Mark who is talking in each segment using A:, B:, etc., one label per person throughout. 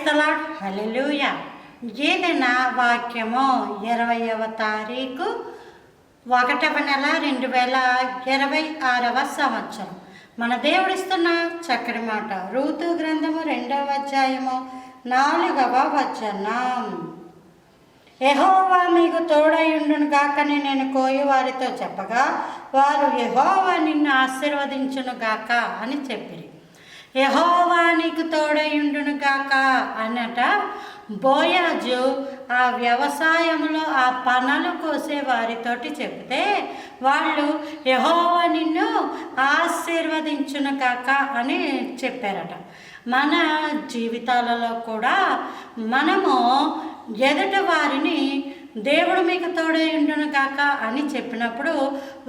A: The Lord, హల్లెలూయా. ఏదైనా వాక్యము 20వ తారీఖు 1వ నెల 2026వ సంవత్సరం. మన దేవుడిస్తున్న చక్కటి మాట రూతు గ్రంథము 2వ అధ్యాయము 4వ వచనం. యెహోవా మీకు తోడయుండును గాకని నేను కోయి వారితో చెప్పగా వారు యెహోవా నిన్ను ఆశీర్వదించును గాక అని చెప్పిరి. యెహోవా నీకు తోడయుండును గాక అన్నట బోయాజు ఆ వ్యవసాయంలో ఆ పనులు కోసే వారితోటి చెప్తే వాళ్ళు యెహోవా నిన్ను ఆశీర్వదించును గాక అని చెప్పారట. మన జీవితాలలో కూడా మనము ఎదుటి వారిని దేవుడు మీకు తోడయుండును గాక అని చెప్పినప్పుడు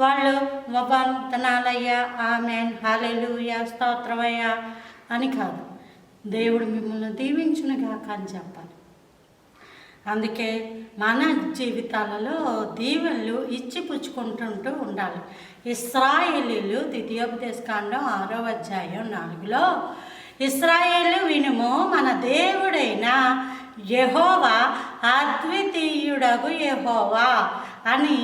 A: వాళ్ళు వందనాలయ్యా, ఆమేన్, హల్లెలూయా, స్తోత్రమయ్యా అని కాదు, దేవుడు మిమ్మల్ని దీవించును గాక అని చెప్పాలి. అందుకే మన జీవితాలలో దీవెనలు ఇచ్చి పుచ్చుకుంటుంటూ ఉండాలి. ఇశ్రాయేలీయులు ద్వితీయోపదేశకాండం 6వ అధ్యాయం 4లో ఇశ్రాయేలు వినుము, మన దేవుడైన యెహోవా అద్వితీయుడగు యెహోవా అని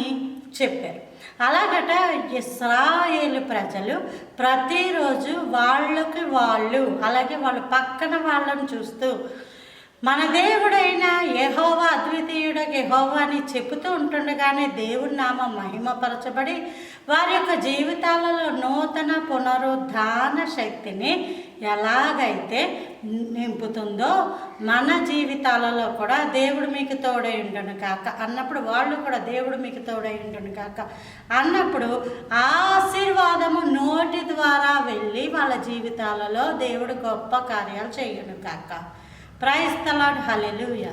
A: చెప్పారు. అలాగట ఇశ్రాయేలు ప్రజలు ప్రతిరోజు వాళ్ళకి వాళ్ళు అలాగే వాళ్ళ పక్కన వాళ్ళని చూస్తూ మన దేవుడైన యెహోవా అద్వితీయుడగు యెహోవా అని చెబుతూ ఉంటుండగానే దేవుడి నామం మహిమపరచబడి వారి యొక్క జీవితాలలో నూతన పునరుద్ధాన శక్తిని ఎలాగైతే నింపుతుందో మన జీవితాలలో కూడా దేవుడు మీకు తోడై ఉండును కాక అన్నప్పుడు వాళ్ళు కూడా దేవుడు మీకు తోడై ఉండును కాక అన్నప్పుడు ఆశీర్వాదము నోటి ద్వారా వెళ్ళి వాళ్ళ జీవితాలలో దేవుడు గొప్ప కార్యాలు చేయును కాక. Praise the Lord, hallelujah.